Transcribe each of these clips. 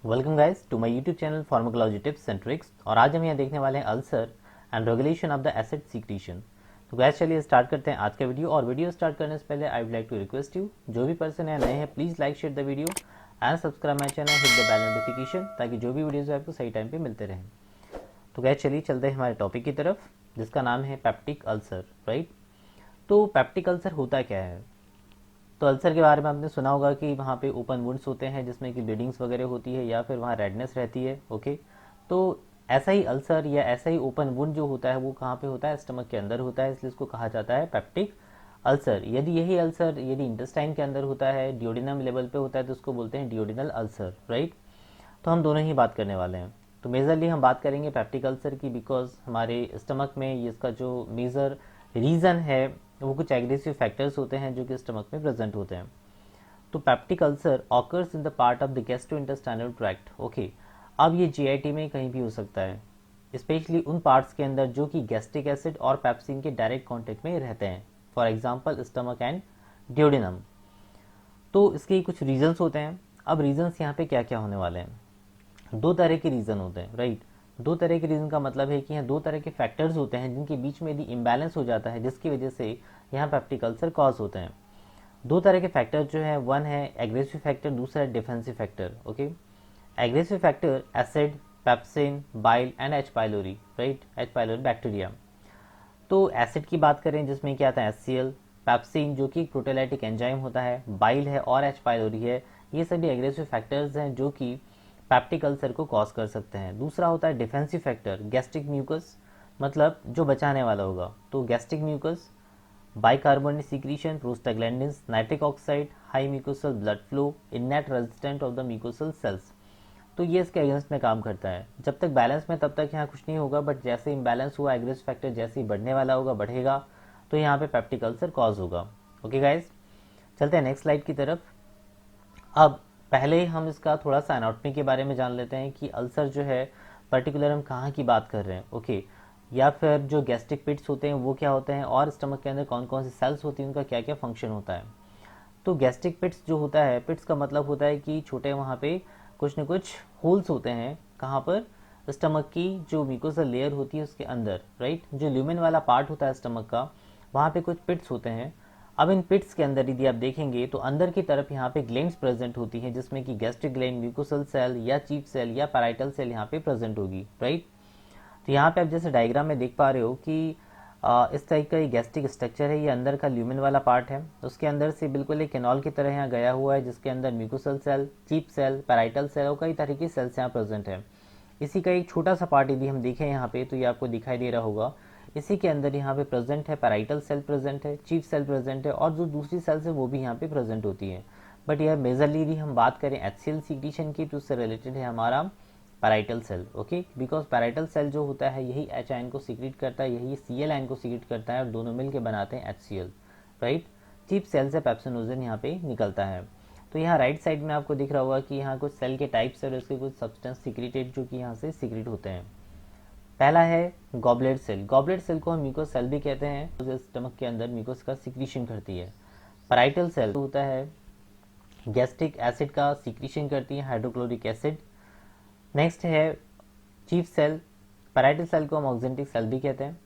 Welcome guys to my YouTube channel pharmacology tips and tricks. और आज हम यहाँ देखने वाले हैं ulcer and regulation of the acid secretion. तो गैस चलिए स्टार्ट करते हैं आज का वीडियो। और वीडियो स्टार्ट करने से पहले I would like to request you, जो भी पर्सन है नए हैं please like share the video and subscribe my channel, hit the bell notification, ताकि जो भी वीडियोज़ आपको सही टाइम पर मिलते रहें। तो गैस चलिए चलते हैं हमारे टॉपिक की तरफ, जिसका नाम है पेप्टिक अल्सर। राइट, तो पेप्टिक अल्सर होता क्या है? तो अल्सर के बारे में आपने सुना होगा कि वहाँ पे ओपन वुंड्स होते हैं जिसमें कि ब्लीडिंग्स वगैरह होती है या फिर वहाँ रेडनेस रहती है। ओके, तो ऐसा ही अल्सर या ऐसा ही ओपन वुंड जो होता है वो कहाँ पे होता है? स्टमक के अंदर होता है, इसलिए इसको कहा जाता है पेप्टिक अल्सर। यदि यही अल्सर यदि इंटेस्टाइन के अंदर होता है, डियोडिनम लेवल पे होता है, तो उसको बोलते हैं डियोडिनल अल्सर। राइट, तो हम दोनों ही बात करने वाले हैं। तो मेजरली हम बात करेंगे पेप्टिक अल्सर की, बिकॉज हमारे स्टमक में ये इसका जो मेजर रीज़न है वो कुछ एग्रेसिव फैक्टर्स होते हैं जो कि स्टमक में प्रेजेंट होते हैं। तो peptic ulcer occurs in the part of the gastrointestinal tract. Okay, अब ये जीआईटी में कहीं भी हो सकता है, स्पेशली उन पार्ट्स के अंदर जो कि गैस्ट्रिक एसिड और पेप्सिन के डायरेक्ट कांटेक्ट में रहते हैं, फॉर एग्जांपल स्टमक एंड डियोडिनम। तो इसके कुछ रीजंस होते हैं। अब रीजंस यहाँ पे क्या क्या होने वाले हैं? दो तरह के रीज़न होते हैं। राइट, दो तरह के रीज़न का मतलब है कि यहाँ दो तरह के फैक्टर्स होते हैं जिनके बीच में यदि इम्बैलेंस हो जाता है, जिसकी वजह से यहाँ पेप्टिक अल्सर कॉज होते हैं। दो तरह के फैक्टर जो है, वन है एग्रेसिव फैक्टर, दूसरा है defensive factor. Okay, aggressive factor acid, pepsin, bile and H pylori. Right, H pylori bacteria. तो एसिड की बात करें जिसमें क्या आता है HCl, पेप्सिन जो कि प्रोटेलाइटिक एंजाइम होता है, बाइल है और एच पाइलोरी है। ये सभी एग्रेसिव फैक्टर्स हैं जो कि पेप्टिक अल्सर को कॉज कर सकते हैं। दूसरा होता है डिफेंसिव फैक्टर, गैस्ट्रिक म्यूकस, मतलब जो बचाने वाला होगा। तो gastric mucus, bicarbonate secretion, prostaglandins, nitric oxide, high mucosal blood flow, innate resistant of the mucosal cells. तो ये इसके अगेंस्ट में काम करता है। जब तक बैलेंस में तब तक यहाँ कुछ नहीं होगा, बट जैसे इम्बैलेंस हुआ, एग्रेसिव फैक्टर जैसे ही बढ़ने वाला होगा, बढ़ेगा, तो यहाँ पे पेप्टिक अल्सर कॉज होगा। ओके गाइज, चलते हैं नेक्स्ट स्लाइड की तरफ। अब पहले हम इसका थोड़ा सा एनाटॉमी के बारे में जान लेते हैं कि अल्सर जो है पर्टिकुलर हम कहाँ की बात कर रहे हैं। ओके, या फिर जो गैस्ट्रिक पिट्स होते हैं वो क्या होते हैं, और स्टमक के अंदर कौन कौन सी सेल्स होती हैं, उनका क्या क्या फंक्शन होता है। तो गैस्ट्रिक पिट्स जो होता है, पिट्स का मतलब होता है कि छोटे वहाँ पे कुछ न कुछ होल्स होते हैं। कहाँ पर? स्टमक की जो म्यूकोसल लेयर होती है उसके अंदर। राइट, जो ल्यूमेन वाला पार्ट होता है स्टमक का, वहाँ पे कुछ पिट्स होते हैं। अब इन पिट्स के अंदर यदि आप देखेंगे तो अंदर की तरफ यहाँ पे ग्लैंड्स प्रेजेंट होती हैं, जिसमें कि गैस्ट्रिक ग्लैंड, म्यूकोसल सेल या चीफ सेल या पैराइटल सेल यहाँ पे प्रेजेंट होगी। राइट, तो यहाँ पे आप जैसे डायग्राम में देख पा रहे हो कि इस टाइप का ये गैस्ट्रिक स्ट्रक्चर है, ये अंदर का ल्यूमेन वाला पार्ट है। उसके अंदर से बिल्कुल एक कैनॉल की तरह यहाँ गया हुआ है, जिसके अंदर mucosal cell, chief cell, parietal cell और कई तरह की सेल्स यहाँ प्रेजेंट है। इसी का एक छोटा सा पार्ट यदि हम देखें यहाँ पे तो ये आपको दिखाई दे रहा होगा। इसी के अंदर यहाँ पे प्रेजेंट है पैराइटल सेल प्रेजेंट है, चीफ सेल प्रेजेंट है, और जो दूसरी सेल्स है वो भी यहाँ पे प्रेजेंट होती है। बट यह मेजरली यदि हम बात करें HCl सीक्रेशन की, तो उससे रिलेटेड है हमारा parietal cell. Okay, because parietal cell जो होता है यही एच आयन को सीक्रेट करता है, यही Cl आयन को सीक्रेट करता है, और दोनों मिलकर बनाते हैं HCl। राइट, चीप सेल से पेप्सिनोजन यहाँ पे निकलता है। तो यहाँ राइट साइड में आपको दिख रहा होगा कि यहाँ कुछ सेल के टाइप्स और उसके कुछ सब्सटेंस सीक्रेटेड जो कि यहाँ से सीक्रेट होते हैं। पहला है गॉबलेट सेल। गॉबलेट सेल को हम म्यूकोस सेल भी कहते हैं, जो स्टमक के अंदर म्यूकोस का सीक्रेशन करती है। पैराइटल सेल होता है गैस्ट्रिक एसिड का सीक्रेशन करती है, हाइड्रोक्लोरिक एसिड। नेक्स्ट है चीफ सेल। पैराइटल सेल को हम ऑक्जेंटिक सेल भी कहते हैं।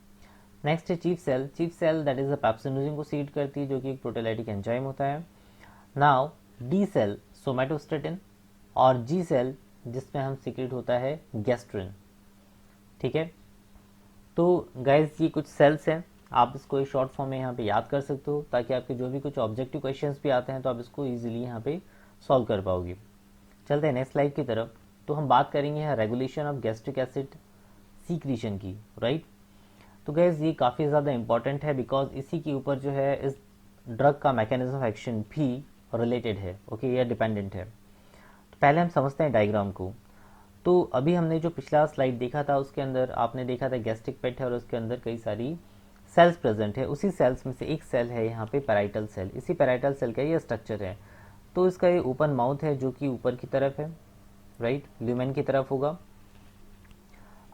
नेक्स्ट है chief cell. Chief cell that is pepsinogen को सीक्रेट करती है, जो कि एक प्रोटेलाइटिक एंजाइम होता है। नाउ डी सेल सोमैटोस्टेटिन, और जी सेल जिसमें हम सीक्रेट होता है गैस्ट्रिन। ठीक है, तो गाइज ये कुछ सेल्स हैं, आप इसको एक शॉर्ट फॉर्म में यहाँ पे याद कर सकते हो, ताकि आपके जो भी कुछ ऑब्जेक्टिव क्वेश्चंस भी आते हैं तो आप इसको इजीली यहाँ पे सॉल्व कर पाओगे। चलते हैं नेक्स्ट स्लाइड की तरफ। तो हम बात करेंगे यहाँ regulation of gastric acid secretion की। राइट, तो गैस ये काफ़ी ज़्यादा इंपॉर्टेंट है, बिकॉज इसी के ऊपर जो है इस ड्रग का मैकेनिज्म ऑफ एक्शन भी रिलेटेड है। ओके, यह डिपेंडेंट है। तो पहले हम समझते हैं डायग्राम को। तो अभी हमने जो पिछला स्लाइड देखा था उसके अंदर आपने देखा था गैस्ट्रिक पेट है और उसके अंदर कई सारी सेल्स प्रेजेंट है। उसी सेल्स में से एक सेल है यहाँ पे पैराइटल सेल। इसी पैराइटल सेल का ये स्ट्रक्चर है। तो इसका ये ओपन माउथ है जो कि ऊपर की तरफ है। राइट, ल्यूमेन की तरफ होगा।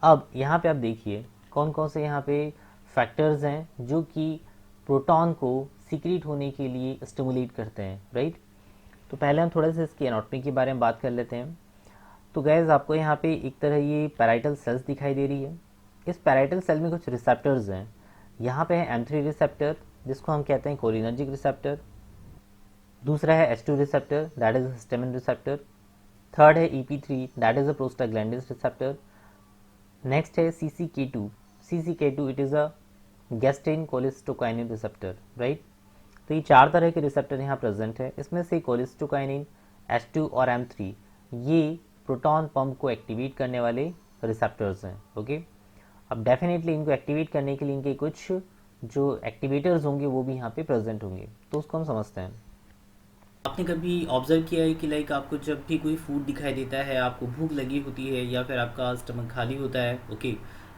अब यहाँ पे आप देखिए कौन कौन से यहाँ पे फैक्टर्स हैं जो कि प्रोटॉन को सीक्रेट होने के लिए स्टिमुलेट करते हैं। राइट, तो पहले हम थोड़ा सा इसकी एनाटॉमी के बारे में बात कर लेते हैं। तो गैस आपको यहाँ पे एक तरह ये पैराइटल सेल्स दिखाई दे रही है। इस पैराइटल सेल में कुछ रिसेप्टर्स हैं। यहाँ पे है M3 रिसेप्टर, जिसको हम कहते हैं कोलिनर्जिक रिसेप्टर। दूसरा है H2 receptor, that is histamine receptor. Third है EP3, that is a prostaglandin receptor. Next है CCK2। CCK2 it is a gastrin cholecystokinin receptor, right. तो ये 4 तरह के रिसेप्टर यहाँ प्रेजेंट है। इसमें से कोलिस्टोकाइनिन, H2 और M3 ये प्रोटॉन पंप को एक्टिवेट करने वाले रिसेप्टर्स हैं। ओके, अब डेफिनेटली इनको एक्टिवेट करने के लिए इनके कुछ जो एक्टिवेटर्स होंगे वो भी यहाँ पे प्रेजेंट होंगे, तो उसको हम समझते हैं। आपने कभी ऑब्जर्व किया है कि लाइक आपको जब भी कोई फूड दिखाई देता है, आपको भूख लगी होती है या फिर आपका स्टमक खाली होता है, ओके,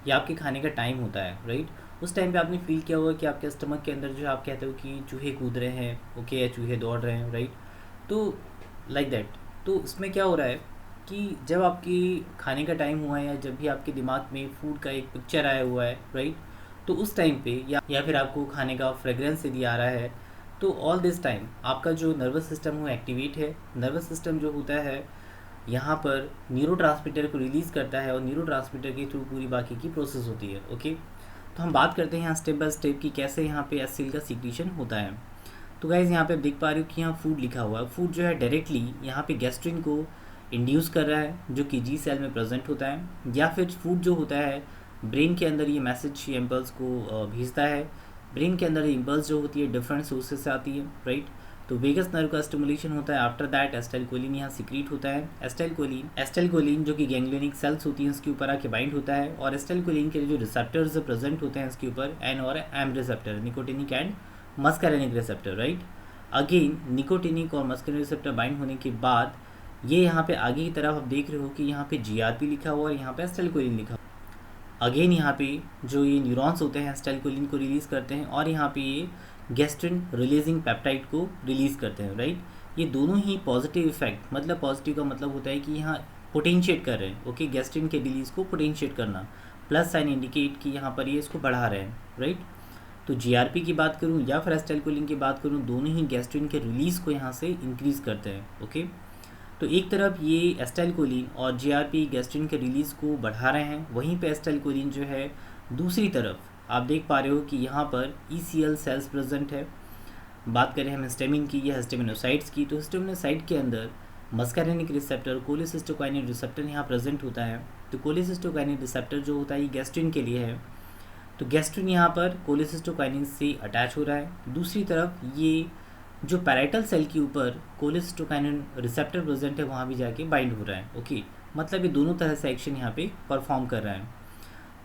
या आपके खाने का टाइम होता है, राइट, उस टाइम पे आपने फील किया होगा कि आपके स्टमक के अंदर जो है आप कहते हो कि चूहे कूद रहे हैं, ओके, या चूहे दौड़ रहे हैं, राइट। तो लाइक दैट, तो इसमें क्या हो रहा है कि जब आपकी खाने का टाइम हुआ है या जब भी आपके दिमाग में फूड का एक पिक्चर आया हुआ है, राइट, तो उस टाइम पे या फिर आपको खाने का फ्रेगरेंस यदि आ रहा है, तो ऑल दिस टाइम आपका जो नर्वस सिस्टम वो एक्टिवेट है। नर्वस सिस्टम जो होता है यहाँ पर न्यूरोट्रांसमीटर को रिलीज़ करता है और न्यूरोट्रांसमीटर के थ्रू पूरी बाकी की प्रोसेस होती है। ओके, तो हम बात करते हैं यहाँ स्टेप बाय स्टेप की कैसे यहाँ पे एसिल का सीक्रेशन होता है। तो गाइज़ यहाँ पे आप देख पा रहे हो कि यहाँ फूड लिखा हुआ है। फूड जो है डायरेक्टली यहाँ पे गैस्ट्रिन को इंड्यूस कर रहा है जो कि जी सेल में प्रेजेंट होता है, या फिर फूड जो होता है ब्रेन के अंदर ये मैसेज इम्पल्स को भेजता है। ब्रेन के अंदर इम्पल्स जो होती है डिफरेंट सोर्सेज से आती है, राइट। तो वेगस नर्व का स्टिमुलेशन होता है। आफ्टर दैट एस्टाइलकोलिन यहाँ सिक्रीट होता है। एस्टाइलकोलिन जो कि गैंग्लियोनिक सेल्स होती हैं इसके ऊपर आके बाइंड होता है, और एस्टाइलकोलिन के जो रिसेप्टर्स प्रेजेंट होते हैं इसके ऊपर एन और M receptor, nicotinic and muscarinic receptor, right. Again nicotinic और मस्कारेनिक रिसेप्टर बाइंड होने के बाद ये यहाँ पे आगे की तरफ आप देख रहे हो कि यहाँ पे GRP लिखा हुआ है, यहाँ पे एस्टाइलकोलिन लिखा हुआ है। अगेन यहाँ पे जो ये न्यूरॉन्स होते हैं एस्टाइलकोलिन को रिलीज़ करते हैं और यहाँ पे ये गैस्ट्रिन रिलीजिंग पेप्टाइड को रिलीज़ करते हैं, राइट। ये दोनों ही पॉजिटिव इफेक्ट, मतलब पॉजिटिव का मतलब होता है कि यहाँ पोटेंशिएट कर रहे हैं, ओके, गैस्ट्रिन के रिलीज़ को पोटेंशिएट करना, प्लस साइन इंडिकेट कि यहाँ पर ये इसको बढ़ा रहे हैं, राइट। तो GRP की बात करूँ या फिर एस्टाइलकोलिन की बात करूँ, दोनों ही गैस्ट्रिन के रिलीज़ को यहाँ से इंक्रीज़ करते हैं, ओके। तो एक तरफ ये एस्टाइलकोलिन और GRP गैस्ट्रिन के रिलीज़ को बढ़ा रहे हैं, वहीं पे एस्टाइलकोलिन जो है दूसरी तरफ आप देख पा रहे हो कि यहाँ पर ECL सेल्स प्रेजेंट है। बात करें हम हिस्टामिन की या हिस्टामिनोसाइट्स की, तो हिस्टामिनोसाइट के अंदर मस्कारेनिक रिसेप्टर, कोलिसिस्टोकाइनिन रिसेप्टर यहाँ प्रेजेंट होता है। तो कोलिसिस्टोकाइनिन रिसेप्टर जो होता है ये गैस्ट्रिन के लिए है, तो गैस्ट्रिन यहाँ पर कोलिसिस्टोकाइनिन से अटैच हो रहा है। दूसरी तरफ ये जो पैराइटल सेल के ऊपर कोलिसिस्टोकाइनिन रिसेप्टर प्रेजेंट है वहाँ भी जाके बाइंड हो रहा है, ओके। मतलब ये दोनों तरह से एक्शन यहाँ पे परफॉर्म कर रहा है।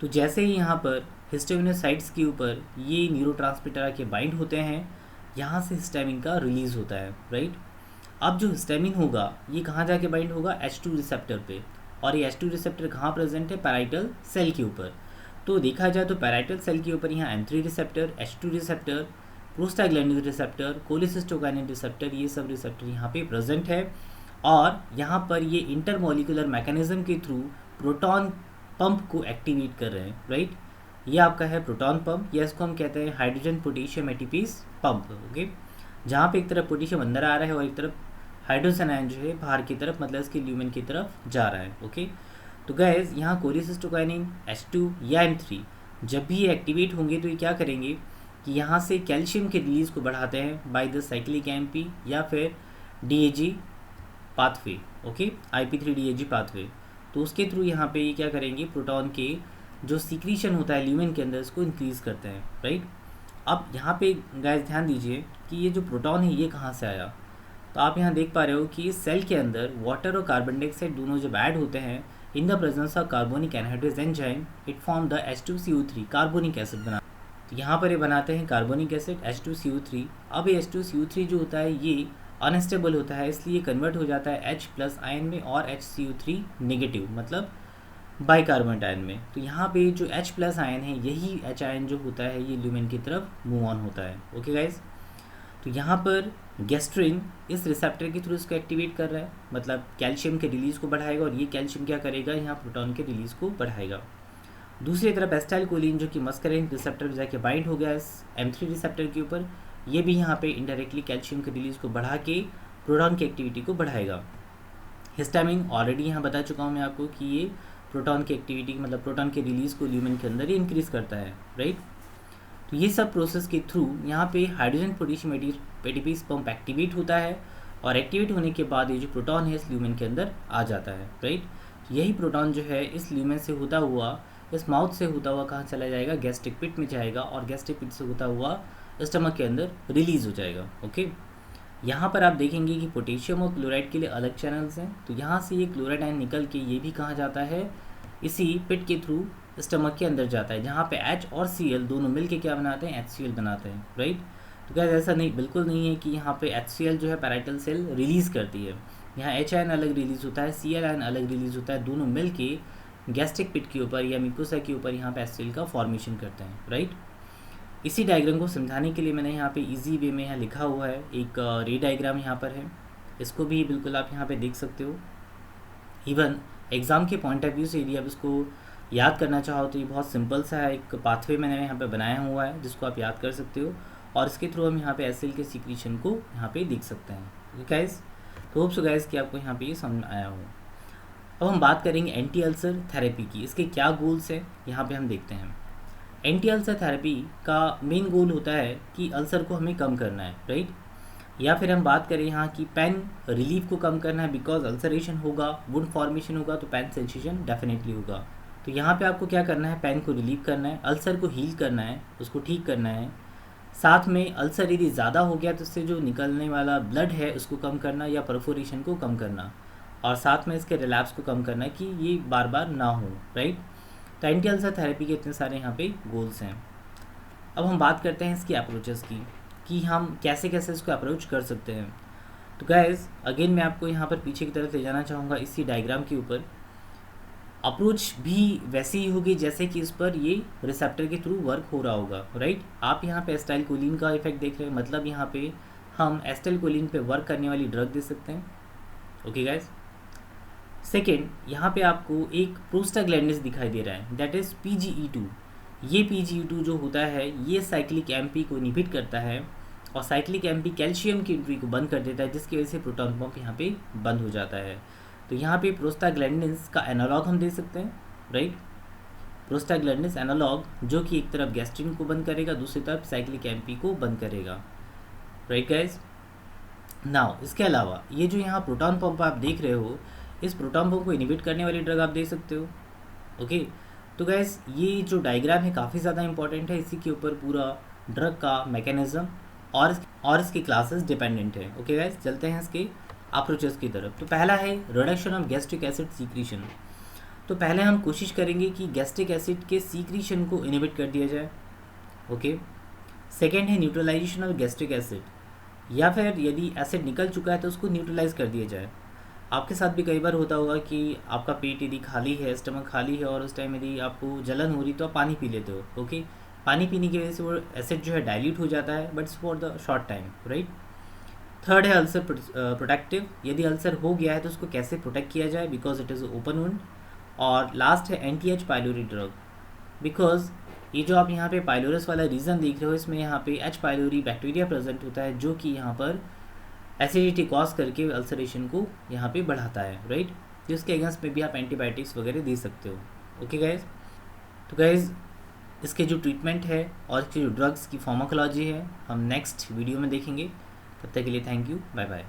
तो जैसे ही यहाँ पर हिस्टामिनोसाइट्स के ऊपर ये न्यूरोट्रांसमीटर आके बाइंड होते हैं, यहाँ से हिस्टामिन का रिलीज़ होता है, राइट। अब जो हिस्टामिन होगा ये कहाँ जाके बाइंड होगा, H2 रिसेप्टर पे, और ये H2 रिसेप्टर कहाँ प्रेजेंट है, पैराइटल सेल के ऊपर। तो देखा जाए तो पैराइटल सेल के ऊपर यहाँ M3 receptor, H2 receptor, prostaglandin receptor, cholecystokinin receptor, ये सब रिसेप्टर यहाँ पे प्रेजेंट है, और यहाँ पर ये इंटरमोलिकुलर मैकेनिज्म के थ्रू प्रोटॉन पंप को एक्टिवेट कर रहे हैं, राइट। ये आपका है प्रोटॉन पंप, या इसको हम कहते हैं hydrogen potassium ATPs pump, okay, जहाँ पे एक तरफ पोटेशियम अंदर आ रहा है और एक तरफ हाइड्रोजन आयन जो है बाहर की तरफ, मतलब इसके ल्यूमेन की तरफ जा रहा है, ओके। तो गैस यहाँ कोलिसिस्टोकाइनिन, H2 या M3 जब भी ये एक्टिवेट होंगे तो ये क्या करेंगे कि यहाँ से कैल्शियम के रिलीज़ को बढ़ाते हैं बाय द साइक्लिक MP या फिर DAG pathway, okay, IP3 DAG pathway. तो उसके थ्रू यहाँ पे ये क्या करेंगे, प्रोटॉन के जो सीक्रीशन होता है ल्यूमेन के अंदर इसको इंक्रीज़ करते हैं, राइट। अब यहाँ पे गाइस ध्यान दीजिए कि ये जो प्रोटॉन है ये कहाँ से आया। तो आप यहाँ देख पा रहे हो कि सेल के अंदर वाटर और कार्बन डाइऑक्साइड दोनों जब ऐड होते हैं in the presence of carbonic anhydrase enzyme, it form the H2CO3 carbonic acid बना। तो यहाँ पर ये बनाते हैं कार्बोनिक एसिड H2CO3। अब ये H2CO3 जो होता है ये अनस्टेबल होता है, इसलिए कन्वर्ट हो जाता है H+ आयन में और HCO3 नेगेटिव, मतलब बाइकार्बोनेट आयन में। तो यहाँ पे जो H+ आयन है यही H आयन जो होता है ये ल्यूमेन की तरफ मूव ऑन होता है, ओके गाइज। तो यहाँ पर गैस्ट्रिन इस रिसेप्टर के थ्रू इसको एक्टिवेट कर रहा है, मतलब कैल्शियम के रिलीज़ को बढ़ाएगा, और ये कैल्शियम क्या करेगा, यहाँ प्रोटॉन के रिलीज़ को बढ़ाएगा। दूसरी तरफ एस्टाइलकोलिन जो कि मस्कारेनिक रिसेप्टर पर जाके बाइंड हो गया इस M3 रिसेप्टर के ऊपर, ये भी यहाँ पे इनडायरेक्टली कैल्शियम के रिलीज़ को बढ़ा के प्रोटॉन की एक्टिविटी को बढ़ाएगा। हिस्टामिन ऑलरेडी यहाँ बता चुका हूँ मैं आपको कि ये प्रोटॉन की एक्टिविटी मतलब प्रोटॉन के रिलीज़ को ल्यूमेन के अंदर ही इंक्रीज़ करता है, राइट। तो ये सब प्रोसेस के थ्रू यहाँ पे hydrogen potassium ATP pump activate होता है और एक्टिवेट होने के बाद ये जो प्रोटॉन है इस ल्यूमेन के अंदर आ जाता है, राइट। यही प्रोटॉन जो है इस ल्यूमेन से होता हुआ, इस माउथ से होता हुआ कहाँ चला जाएगा, गैस्ट्रिक पिट में जाएगा और गैस्ट्रिक पिट से होता हुआ स्टमक के अंदर रिलीज़ हो जाएगा, ओके। यहाँ पर आप देखेंगे कि पोटेशियम और क्लोराइड के लिए अलग चैनल्स हैं, तो यहाँ से ये क्लोराइड आयन निकल के ये भी कहाँ जाता है, इसी पिट के थ्रू स्टमक के अंदर जाता है, जहाँ पे H और Cl दोनों मिलके क्या बनाते हैं, HCl बनाते हैं, राइट। तो क्या ऐसा नहीं, बिल्कुल नहीं है कि यहाँ पे HCl जो है पैराइटल सेल रिलीज़ करती है, यहाँ H आयन अलग रिलीज़ होता है, Cl आयन अलग रिलीज़ होता है, दोनों मिल के गैस्ट्रिक पिट के ऊपर या म्यूकोसा के ऊपर यहाँ पे HCl का फॉर्मेशन करते हैं, राइट। इसी डायग्राम को समझाने के लिए मैंने यहाँ पे इजी वे में यहाँ लिखा हुआ है, एक रे डायग्राम यहाँ पर है, इसको भी बिल्कुल आप यहाँ पे देख सकते हो। इवन एग्ज़ाम के पॉइंट ऑफ व्यू से यदि आप इसको याद करना चाहो तो ये बहुत सिंपल सा है, एक पाथवे मैंने यहाँ पे बनाया हुआ है जिसको आप याद कर सकते हो और इसके थ्रू हम यहाँ पे HCl के सीक्रेशन को यहाँ पे देख सकते हैं, गाइस। तो होप सो गाइस कि आपको यहाँ पे ये समझ आया हो। अब हम बात करेंगे एंटी अल्सर थेरेपी की, इसके क्या गोल्स हैं यहाँ पे हम देखते हैं। एंटी अल्सर थेरेपी का मेन गोल होता है कि अल्सर को हमें कम करना है, राइट। या फिर हम बात करें यहाँ की पेन रिलीफ को कम करना है, बिकॉज अल्सरेशन होगा, वुंड फॉर्मेशन होगा तो पेन सेंसेशन डेफिनेटली होगा। तो यहाँ पे आपको क्या करना है, पेन को रिलीव करना है, अल्सर को हील करना है, उसको ठीक करना है। साथ में अल्सर यदि ज़्यादा हो गया तो उससे जो निकलने वाला ब्लड है उसको कम करना या परफोरेशन को कम करना, और साथ में इसके रिलैप्स को कम करना कि ये बार बार ना हो, राइट। तो एंटी अल्सर थेरेपी के इतने सारे यहाँ पे गोल्स हैं। अब हम बात करते हैं इसकी अप्रोचेस की कि हम कैसे कैसे इसको अप्रोच कर सकते हैं। तो गाइस अगेन मैं आपको यहाँ पर पीछे की तरफ ले जाना चाहूँगा इसी डायग्राम के ऊपर। अप्रोच भी वैसे ही होगी जैसे कि इस पर ये रिसेप्टर के थ्रू वर्क हो रहा होगा, राइट। आप यहाँ पे एसिटाइलकोलिन का इफेक्ट देख रहे हैं, मतलब यहाँ पे हम एसिटाइलकोलिन पे वर्क करने वाली ड्रग दे सकते हैं, ओके गाइस। सेकेंड, यहाँ पे आपको एक प्रोस्टाग्लैंडिन दिखाई दे रहा है, दैट इज़ PGE2। ये PGE2 जो होता है ये साइक्लिक एमपी को इनहिबिट करता है और साइक्लिक एमपी कैल्शियम की एंट्री को बंद कर देता है, जिसकी वजह से प्रोटॉन पंप यहाँ पे बंद हो जाता है। तो यहाँ पे प्रोस्टाग्लैंडिन्स का एनालॉग हम दे सकते हैं, राइट। प्रोस्टाग्लैंडिन्स एनालॉग जो कि एक तरफ गैस्ट्रिन को बंद करेगा, दूसरी तरफ साइक्लिक एमपी को बंद करेगा, राइट गाइज। नाउ इसके अलावा ये जो यहाँ प्रोटॉन पंप आप देख रहे हो, इस प्रोटॉन पंप को इनहिबिट करने वाली ड्रग आप दे सकते हो, ओके। तो गैस ये जो डायग्राम है काफ़ी ज़्यादा इंपॉर्टेंट है, इसी के ऊपर पूरा ड्रग का मैकेनिज्म और इसकी क्लासेस डिपेंडेंट है, ओके गैस। चलते हैं इसके अप्रोचेस की तरफ। तो पहला है reduction of gastric acid secretion. तो पहले हम कोशिश करेंगे कि गैस्ट्रिक एसिड के सीक्रीशन को इनहिबिट कर दिया जाए, ओके। सेकेंड है न्यूट्रलाइजेशन ऑफ गैस्ट्रिक एसिड, या फिर यदि एसिड निकल चुका है तो उसको न्यूट्रलाइज कर दिया जाए। आपके साथ भी कई बार होता होगा कि आपका पेट यदि खाली है, स्टमक खाली है और उस टाइम यदि आपको जलन हो रही तो आप पानी पी लेते हो, ओके। पानी पीने की वजह से वो एसिड जो है डाइल्यूट हो जाता है, but it's for the short time, right. Third है अल्सर प्रोटेक्टिव, यदि अल्सर हो गया है तो उसको कैसे प्रोटेक्ट किया जाए, because it is open wound. और लास्ट है anti H pylori drug, because ये जो आप यहाँ पे पाइलोरस वाला रीज़न देख रहे हो, इसमें यहाँ पे एच पाइलोरी बैक्टीरिया प्रेजेंट होता है जो कि यहाँ पर एसिडिटी कॉज करके अल्सरेशन को यहाँ पे बढ़ाता है, राइट। जिसके अगेंस्ट में भी आप एंटीबायोटिक्स वगैरह दे सकते हो, ओके गाइज। तो गाइज इसके जो ट्रीटमेंट है और इसके जो ड्रग्स की फार्माकोलॉजी है हम नेक्स्ट वीडियो में देखेंगे। तब तक के लिए थैंक यू, बाय बाय।